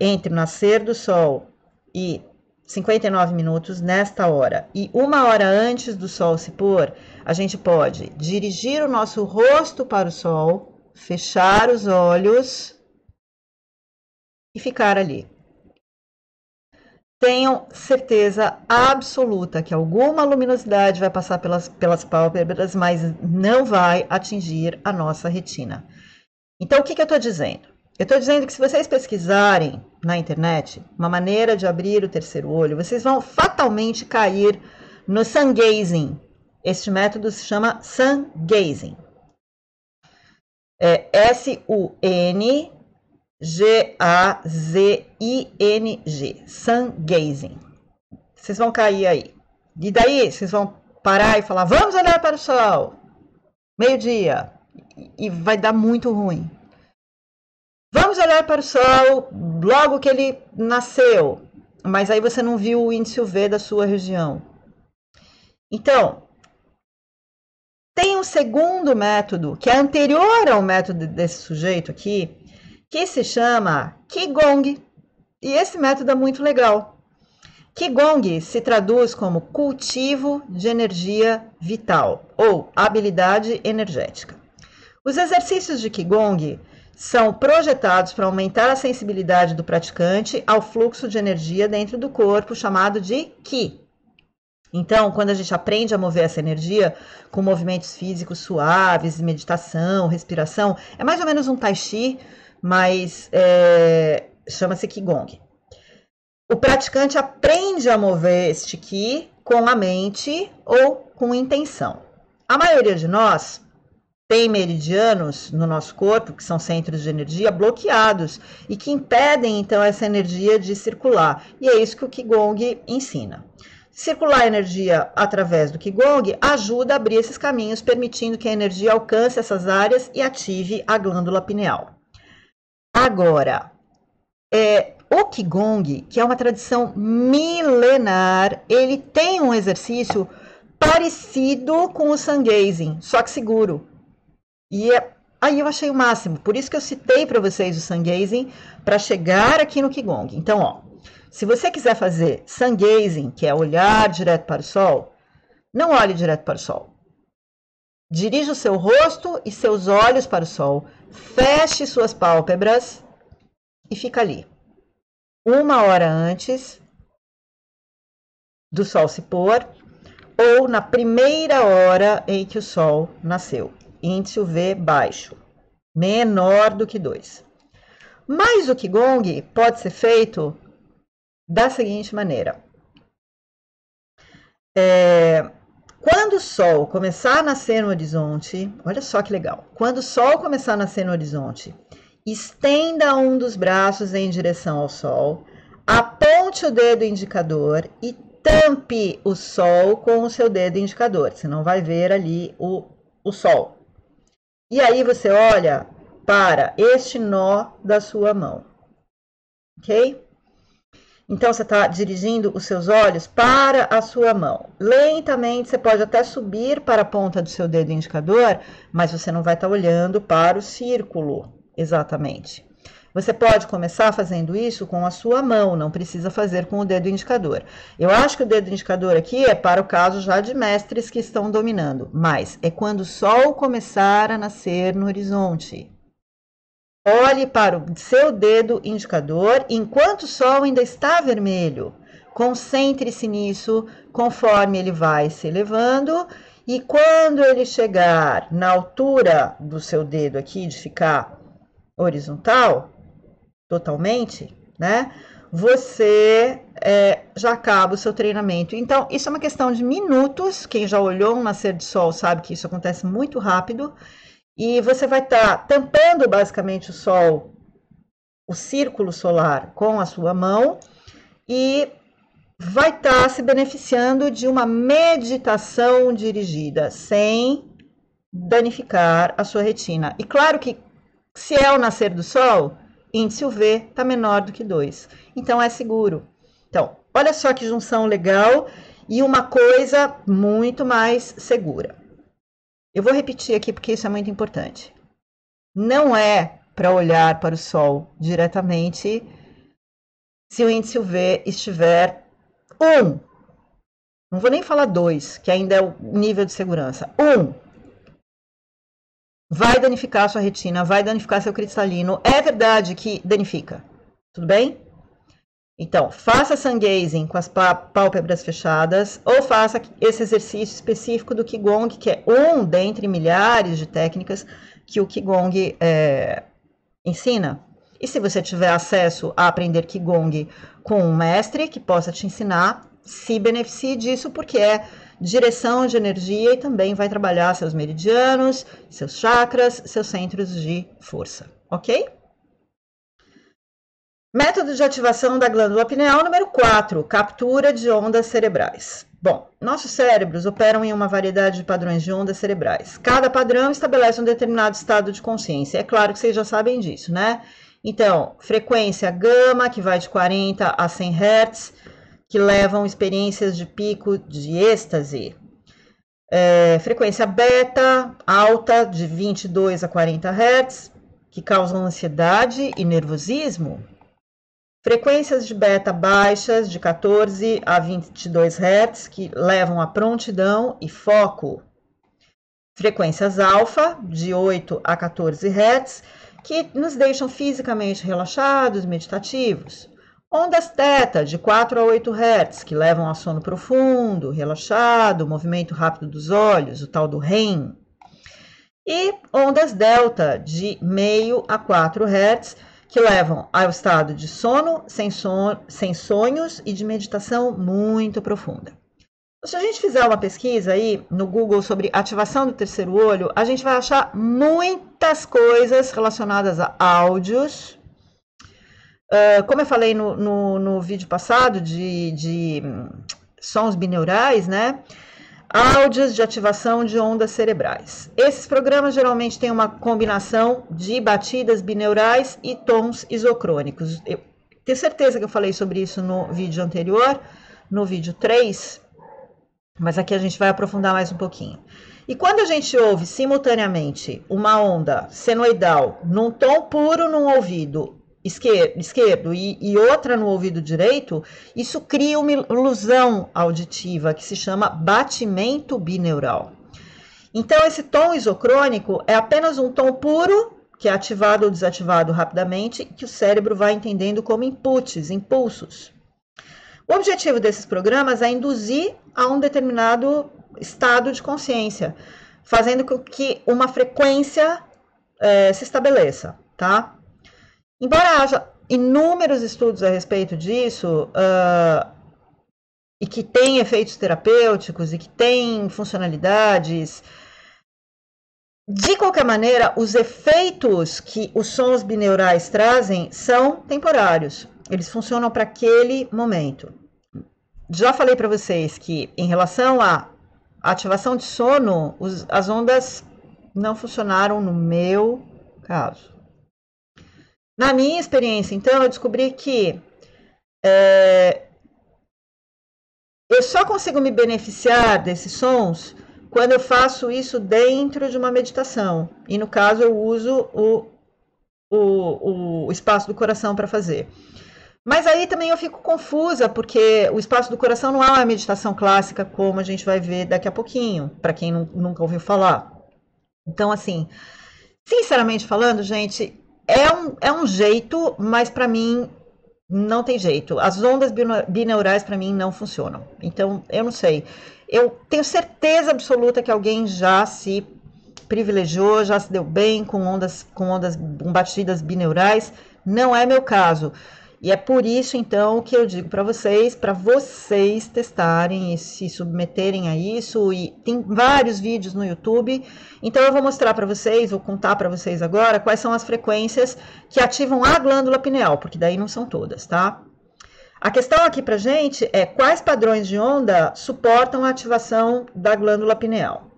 entre o nascer do sol e 59 minutos, nesta hora, e 1 hora antes do sol se pôr, a gente pode dirigir o nosso rosto para o sol, fechar os olhos e ficar ali. Tenham certeza absoluta que alguma luminosidade vai passar pelas pálpebras, mas não vai atingir a nossa retina. Então, o que eu estou dizendo? Eu estou dizendo que se vocês pesquisarem na internet uma maneira de abrir o terceiro olho, vocês vão fatalmente cair no sun gazing. Este método se chama sun gazing. É S-U-N G-A-Z-I-N-G, sun gazing. Vocês vão cair aí. E daí vocês vão parar e falar, vamos olhar para o sol, meio-dia, e vai dar muito ruim. Vamos olhar para o sol logo que ele nasceu, mas aí você não viu o índice UV da sua região. Então, tem um segundo método, que é anterior ao método desse sujeito aqui, que se chama Qigong, e esse método é muito legal. Qigong se traduz como cultivo de energia vital, ou habilidade energética. Os exercícios de Qigong são projetados para aumentar a sensibilidade do praticante ao fluxo de energia dentro do corpo, chamado de Qi. Então, quando a gente aprende a mover essa energia com movimentos físicos suaves, meditação, respiração, é mais ou menos um tai chi, mas chama-se Qigong. O praticante aprende a mover este Qi com a mente ou com intenção. A maioria de nós tem meridianos no nosso corpo, que são centros de energia, bloqueados e que impedem, então, essa energia de circular. E é isso que o Qigong ensina. Circular a energia através do Qigong ajuda a abrir esses caminhos, permitindo que a energia alcance essas áreas e ative a glândula pineal. Agora, o Qigong, que é uma tradição milenar, ele tem um exercício parecido com o sun gazing, só que seguro. E aí eu achei o máximo, por isso que eu citei para vocês o sun gazing, para chegar aqui no Qigong. Então, ó, Se você quiser fazer sun gazing, que é olhar direto para o sol, não olhe direto para o sol. Dirija o seu rosto e seus olhos para o sol, feche suas pálpebras e fica ali. 1 hora antes do sol se pôr ou na primeira hora em que o sol nasceu. Índice UV baixo, menor do que 2. Mas o Qigong pode ser feito da seguinte maneira. Quando o sol começar a nascer no horizonte, olha só que legal. Quando o sol começar a nascer no horizonte, estenda um dos braços em direção ao sol, aponte o dedo indicador e tampe o sol com o seu dedo indicador. Você não vai ver ali o sol. E aí você olha para este nó da sua mão. Ok? Então, você está dirigindo os seus olhos para a sua mão. Lentamente, você pode até subir para a ponta do seu dedo indicador, mas você não vai estar olhando para o círculo exatamente. Você pode começar fazendo isso com a sua mão, não precisa fazer com o dedo indicador. Eu acho que o dedo indicador aqui é para o caso já de mestres que estão dominando, mas é quando o sol começar a nascer no horizonte. Olhe para o seu dedo indicador enquanto o sol ainda está vermelho. Concentre-se nisso conforme ele vai se elevando. E quando ele chegar na altura do seu dedo aqui, de ficar horizontal, totalmente, né? Você já acaba o seu treinamento. Então, isso é uma questão de minutos. Quem já olhou um nascer de sol sabe que isso acontece muito rápido. E você vai estar tampando basicamente o sol, o círculo solar com a sua mão e vai estar se beneficiando de uma meditação dirigida, sem danificar a sua retina. E claro que se é o nascer do sol, índice UV está menor do que 2. Então é seguro. Então, olha só que junção legal e uma coisa muito mais segura. Eu vou repetir aqui porque isso é muito importante. Não é para olhar para o sol diretamente se o índice UV estiver 1. Não vou nem falar 2, que ainda é o nível de segurança. 1. Vai danificar a sua retina, vai danificar seu cristalino. É verdade que danifica. Tudo bem? Então, faça sun gazing com as pálpebras fechadas ou faça esse exercício específico do Qigong, que é um dentre milhares de técnicas que o Qigong ensina. E se você tiver acesso a aprender Qigong com um mestre que possa te ensinar, se beneficie disso, porque é direção de energia e também vai trabalhar seus meridianos, seus chakras, seus centros de força, ok? Método de ativação da glândula pineal número 4, captura de ondas cerebrais. Bom, nossos cérebros operam em uma variedade de padrões de ondas cerebrais. Cada padrão estabelece um determinado estado de consciência. É claro que vocês já sabem disso, né? Então, frequência gama, que vai de 40 a 100 Hz, que levam experiências de pico de êxtase. Frequência beta, alta, de 22 a 40 Hz, que causam ansiedade e nervosismo. Frequências de beta baixas, de 14 a 22 Hz, que levam a prontidão e foco. Frequências alfa, de 8 a 14 Hz, que nos deixam fisicamente relaxados, meditativos. Ondas teta, de 4 a 8 Hz, que levam a sono profundo, relaxado, movimento rápido dos olhos, o tal do REM. E ondas delta, de meio a 4 Hz, que levam ao estado de sono, sem sonhos e de meditação muito profunda. Se a gente fizer uma pesquisa aí no Google sobre ativação do terceiro olho, a gente vai achar muitas coisas relacionadas a áudios. Como eu falei no vídeo passado de sons bineurais, né? Áudios de ativação de ondas cerebrais. Esses programas geralmente têm uma combinação de batidas bineurais e tons isocrônicos. Eu tenho certeza que eu falei sobre isso no vídeo anterior, no vídeo 3, mas aqui a gente vai aprofundar mais um pouquinho. E quando a gente ouve simultaneamente uma onda senoidal num tom puro num ouvido esquerdo e outra no ouvido direito, isso cria uma ilusão auditiva que se chama batimento bineural. Então, esse tom isocrônico é apenas um tom puro, que é ativado ou desativado rapidamente, que o cérebro vai entendendo como inputs, impulsos. O objetivo desses programas é induzir a um determinado estado de consciência, fazendo com que uma frequência se estabeleça, tá? Embora haja inúmeros estudos a respeito disso, e que tem efeitos terapêuticos e que tem funcionalidades, de qualquer maneira, os efeitos que os sons bineurais trazem são temporários. Eles funcionam para aquele momento. Já falei para vocês que, em relação à ativação de sono, as ondas não funcionaram no meu caso. Na minha experiência, então, eu descobri que eu só consigo me beneficiar desses sons quando eu faço isso dentro de uma meditação. E no caso eu uso o espaço do coração para fazer. Mas aí também eu fico confusa, porque o espaço do coração não é uma meditação clássica, como a gente vai ver daqui a pouquinho, para quem nunca ouviu falar. Então, assim, sinceramente falando, gente, é um jeito, mas para mim não tem jeito. As ondas bineurais para mim não funcionam. Então, eu não sei. Eu tenho certeza absoluta que alguém já se privilegiou, já se deu bem com batidas bineurais. Não é meu caso. E é por isso, então, que eu digo para vocês testarem e se submeterem a isso. E tem vários vídeos no YouTube. Então, eu vou mostrar para vocês, vou contar para vocês agora quais são as frequências que ativam a glândula pineal, porque daí não são todas, tá? A questão aqui pra gente é quais padrões de onda suportam a ativação da glândula pineal.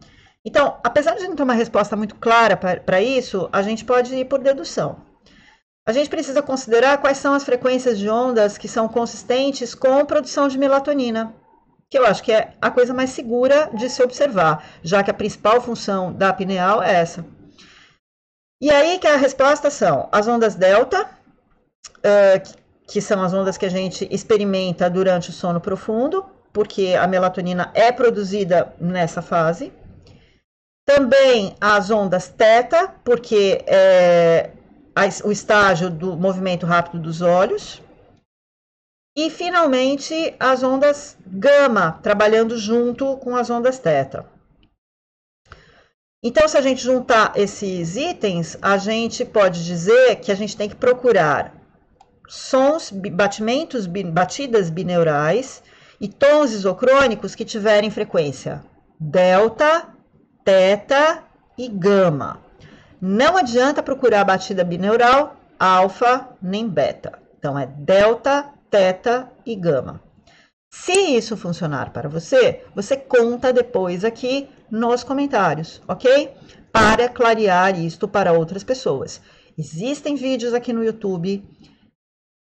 Então, apesar de não ter uma resposta muito clara para isso, a gente pode ir por dedução. A gente precisa considerar quais são as frequências de ondas que são consistentes com a produção de melatonina, que eu acho que é a coisa mais segura de se observar, já que a principal função da pineal é essa. E aí que a resposta são as ondas delta, que são as ondas que a gente experimenta durante o sono profundo, porque a melatonina é produzida nessa fase. Também as ondas teta, porque é o estágio do movimento rápido dos olhos. E, finalmente, as ondas gama, trabalhando junto com as ondas teta. Então, se a gente juntar esses itens, a gente pode dizer que a gente tem que procurar sons, batidas bineurais e tons isocrônicos que tiverem frequência delta, teta e gama. Não adianta procurar batida bineural, alfa nem beta. Então, é delta, teta e gama. Se isso funcionar para você, você conta depois aqui nos comentários, ok? Para clarear isto para outras pessoas. Existem vídeos aqui no YouTube.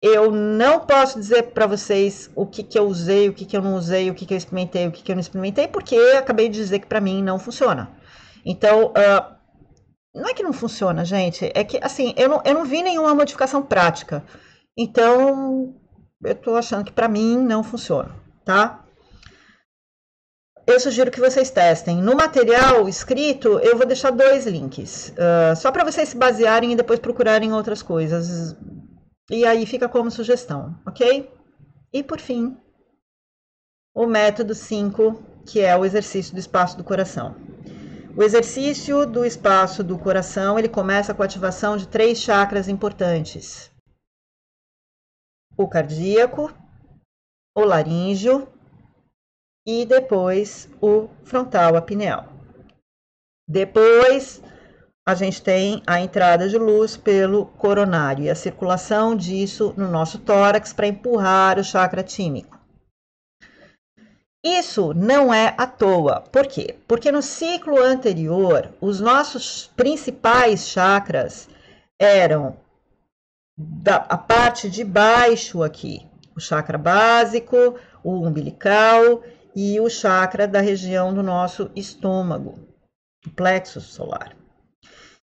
Eu não posso dizer para vocês o que eu usei, o que eu não usei, o que eu experimentei, o que eu não experimentei, porque eu acabei de dizer que para mim não funciona. Então, não é que não funciona, gente, é que, assim, eu não vi nenhuma modificação prática. Então, eu tô achando que para mim não funciona, tá? Eu sugiro que vocês testem. No material escrito, eu vou deixar 2 links, só para vocês se basearem e depois procurarem outras coisas. E aí fica como sugestão, ok? E por fim, o método 5, que é o exercício do espaço do coração. O exercício do espaço do coração, ele começa com a ativação de 3 chakras importantes. O cardíaco, o laríngeo e depois o frontal, a pineal. Depois, a gente tem a entrada de luz pelo coronário e a circulação disso no nosso tórax para empurrar o chakra tímico. Isso não é à toa. Por quê? Porque no ciclo anterior, os nossos principais chakras eram a parte de baixo aqui, o chakra básico, o umbilical e o chakra da região do nosso estômago, o plexo solar.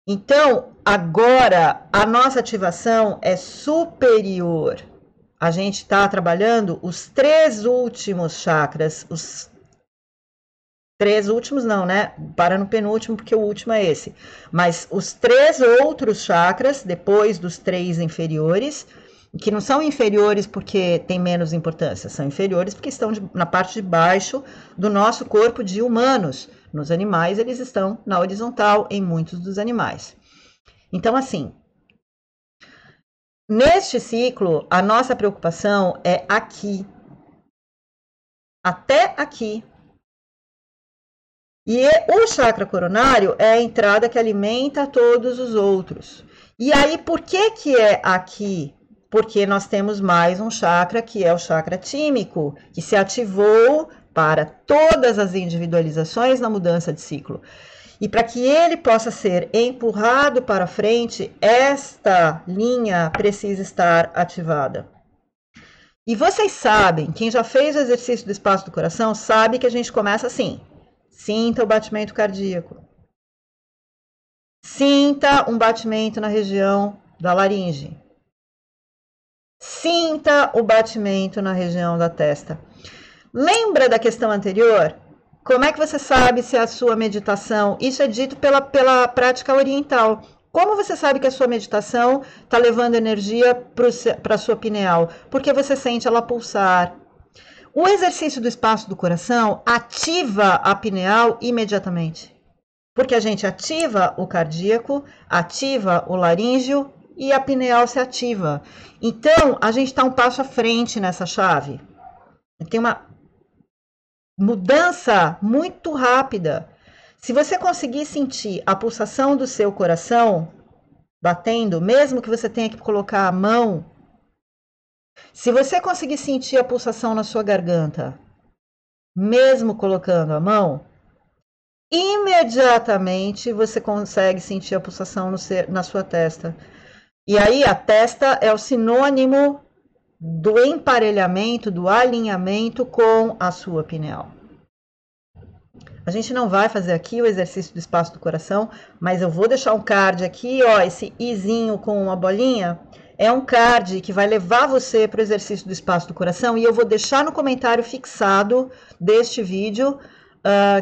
Então, agora a nossa ativação é superior. A gente está trabalhando os 3 últimos chakras, os 3 últimos não, né? Para no penúltimo, porque o último é esse. Mas os 3 outros chakras, depois dos 3 inferiores, que não são inferiores porque tem menos importância, são inferiores porque estão na parte de baixo do nosso corpo de humanos. Nos animais, eles estão na horizontal em muitos dos animais. Então, assim, neste ciclo, a nossa preocupação é aqui, até aqui. E o chakra coronário é a entrada que alimenta todos os outros. E aí, por que é aqui? Porque nós temos mais um chakra, que é o chakra tímico, que se ativou para todas as individualizações na mudança de ciclo. E para que ele possa ser empurrado para frente, esta linha precisa estar ativada. E vocês sabem, quem já fez o exercício do espaço do coração, sabe que a gente começa assim. Sinta o batimento cardíaco. Sinta um batimento na região da laringe. Sinta o batimento na região da testa. Lembra da questão anterior? Como é que você sabe se a sua meditação... Isso é dito pela prática oriental. Como você sabe que a sua meditação está levando energia para a sua pineal? Porque você sente ela pulsar. O exercício do espaço do coração ativa a pineal imediatamente. Porque a gente ativa o cardíaco, ativa o laríngeo e a pineal se ativa. Então, a gente está um passo à frente nessa chave. Tem uma mudança muito rápida. Se você conseguir sentir a pulsação do seu coração batendo, mesmo que você tenha que colocar a mão, se você conseguir sentir a pulsação na sua garganta, mesmo colocando a mão, imediatamente você consegue sentir a pulsação na sua testa. E aí a testa é o sinônimo do emparelhamento, do alinhamento com a sua pineal. A gente não vai fazer aqui o exercício do espaço do coração, mas eu vou deixar um card aqui, ó, esse izinho com uma bolinha, é um card que vai levar você para o exercício do espaço do coração e eu vou deixar no comentário fixado deste vídeo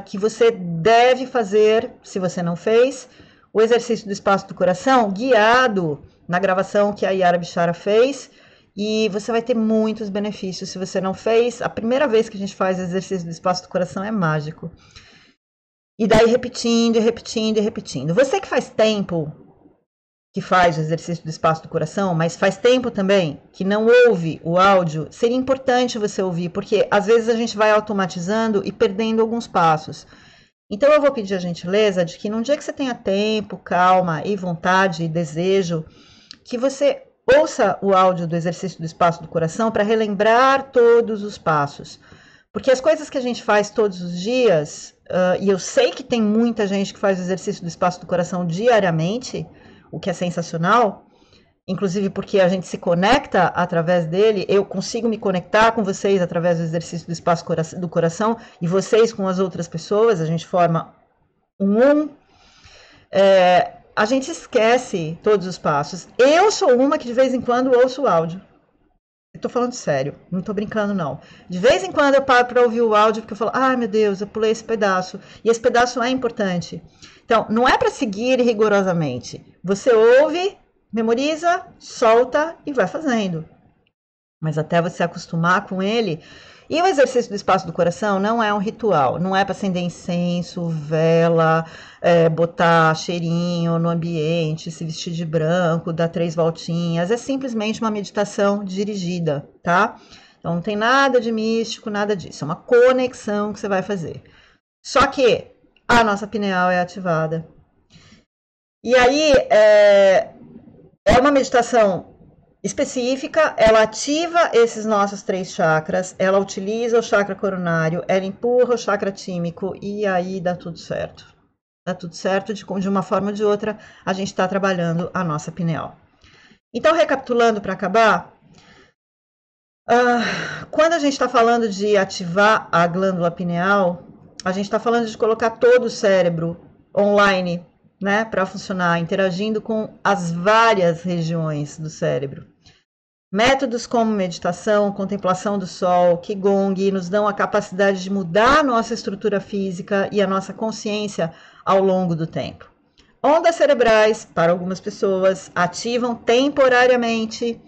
que você deve fazer, se você não fez, o exercício do espaço do coração guiado na gravação que a Yara Bichara fez. E você vai ter muitos benefícios. Se você não fez, a primeira vez que a gente faz exercício do espaço do coração é mágico. E daí repetindo, repetindo e repetindo. Você que faz tempo que faz o exercício do espaço do coração, mas faz tempo também que não ouve o áudio, seria importante você ouvir, porque às vezes a gente vai automatizando e perdendo alguns passos. Então eu vou pedir a gentileza de que num dia que você tenha tempo, calma e vontade e desejo, que você ouça o áudio do exercício do espaço do coração para relembrar todos os passos. Porque as coisas que a gente faz todos os dias, e eu sei que tem muita gente que faz o exercício do espaço do coração diariamente, o que é sensacional, inclusive porque a gente se conecta através dele, eu consigo me conectar com vocês através do exercício do espaço do coração, e vocês com as outras pessoas, a gente forma um. A gente esquece todos os passos. Eu sou uma que de vez em quando ouço o áudio. Eu tô falando sério, não tô brincando não. De vez em quando eu paro para ouvir o áudio porque eu falo, ai meu Deus, eu pulei esse pedaço. E esse pedaço é importante. Então, não é para seguir rigorosamente. Você ouve, memoriza, solta e vai fazendo. Mas até você acostumar com ele. E o exercício do espaço do coração não é um ritual, não é para acender incenso, vela, botar cheirinho no ambiente, se vestir de branco, dar 3 voltinhas, é simplesmente uma meditação dirigida, tá? Então não tem nada de místico, nada disso, é uma conexão que você vai fazer. Só que a nossa pineal é ativada. E aí é uma meditação específica, ela ativa esses nossos 3 chakras, ela utiliza o chakra coronário, ela empurra o chakra tímico e aí dá tudo certo. Dá tudo certo, de uma forma ou de outra, a gente está trabalhando a nossa pineal. Então, recapitulando para acabar, quando a gente está falando de ativar a glândula pineal, a gente está falando de colocar todo o cérebro online né, para funcionar, interagindo com as várias regiões do cérebro. Métodos como meditação, contemplação do sol, Qigong, nos dão a capacidade de mudar a nossa estrutura física e a nossa consciência ao longo do tempo. Ondas cerebrais, para algumas pessoas, ativam temporariamente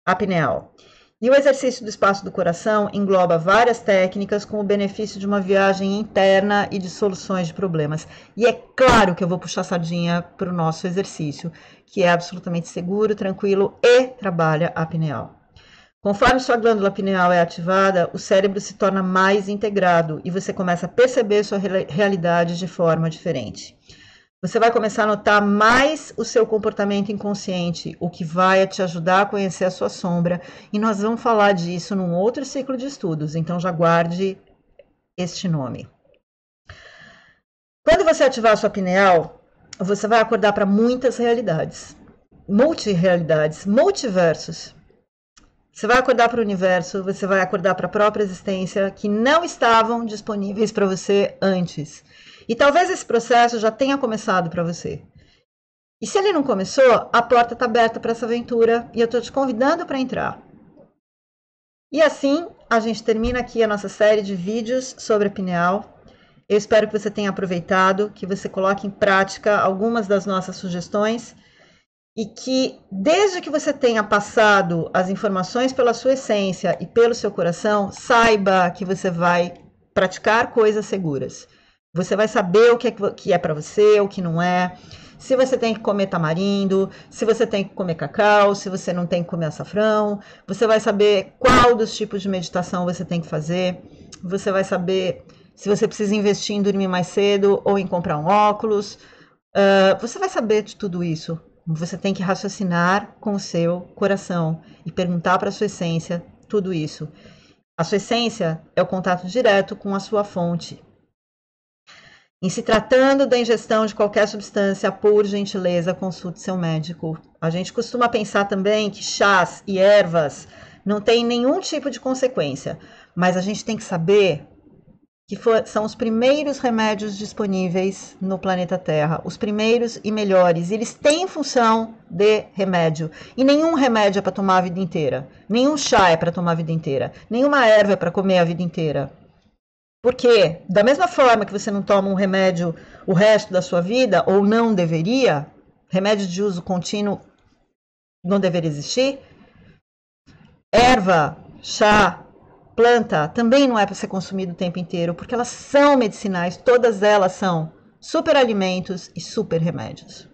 a pineal. E o exercício do espaço do coração engloba várias técnicas com o benefício de uma viagem interna e de soluções de problemas. E é claro que eu vou puxar a sardinha para o nosso exercício, que é absolutamente seguro, tranquilo e trabalha a pineal. Conforme sua glândula pineal é ativada, o cérebro se torna mais integrado e você começa a perceber sua realidade de forma diferente. Você vai começar a notar mais o seu comportamento inconsciente, o que vai te ajudar a conhecer a sua sombra. E nós vamos falar disso num outro ciclo de estudos, então já guarde este nome. Quando você ativar a sua pineal, você vai acordar para muitas realidades, multirrealidades, multiversos. Você vai acordar para o universo, você vai acordar para a própria existência que não estavam disponíveis para você antes. E talvez esse processo já tenha começado para você. E se ele não começou, a porta está aberta para essa aventura e eu estou te convidando para entrar. E assim, a gente termina aqui a nossa série de vídeos sobre a pineal. Eu espero que você tenha aproveitado, que você coloque em prática algumas das nossas sugestões e que, desde que você tenha passado as informações pela sua essência e pelo seu coração, saiba que você vai praticar coisas seguras. Você vai saber o que é para você, o que não é. Se você tem que comer tamarindo, se você tem que comer cacau, se você não tem que comer açafrão. Você vai saber qual dos tipos de meditação você tem que fazer. Você vai saber se você precisa investir em dormir mais cedo ou em comprar um óculos. Você vai saber de tudo isso. Você tem que raciocinar com o seu coração e perguntar para a sua essência tudo isso. A sua essência é o contato direto com a sua fonte. Em se tratando da ingestão de qualquer substância, por gentileza, consulte seu médico. A gente costuma pensar também que chás e ervas não têm nenhum tipo de consequência, mas a gente tem que saber que são os primeiros remédios disponíveis no planeta Terra, os primeiros e melhores. Eles têm função de remédio, e nenhum remédio é para tomar a vida inteira, nenhum chá é para tomar a vida inteira, nenhuma erva é para comer a vida inteira. Porque, da mesma forma que você não toma um remédio o resto da sua vida, ou não deveria, remédio de uso contínuo não deveria existir, erva, chá, planta, também não é para ser consumido o tempo inteiro, porque elas são medicinais, todas elas são super alimentos e super remédios.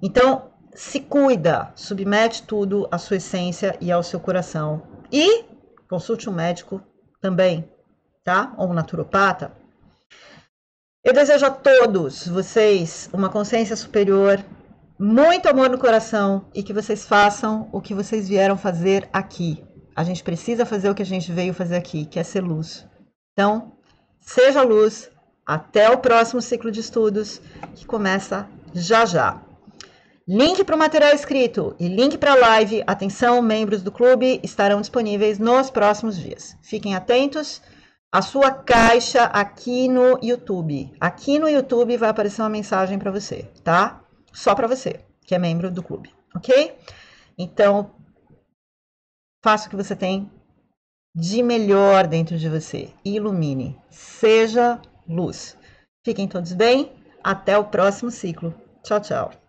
Então, se cuida, submete tudo à sua essência e ao seu coração. E consulte um médico também, tá? Ou um naturopata. Eu desejo a todos vocês uma consciência superior, muito amor no coração e que vocês façam o que vocês vieram fazer aqui. A gente precisa fazer o que a gente veio fazer aqui, que é ser luz. Então, seja luz. Até o próximo ciclo de estudos, que começa já já. Link para o material escrito e link para a live, atenção, membros do clube, estarão disponíveis nos próximos dias. Fiquem atentos. A sua caixa aqui no YouTube. Aqui no YouTube vai aparecer uma mensagem para você, tá? Só para você, que é membro do clube, ok? Então, faça o que você tem de melhor dentro de você. Ilumine. Seja luz. Fiquem todos bem. Até o próximo ciclo. Tchau, tchau.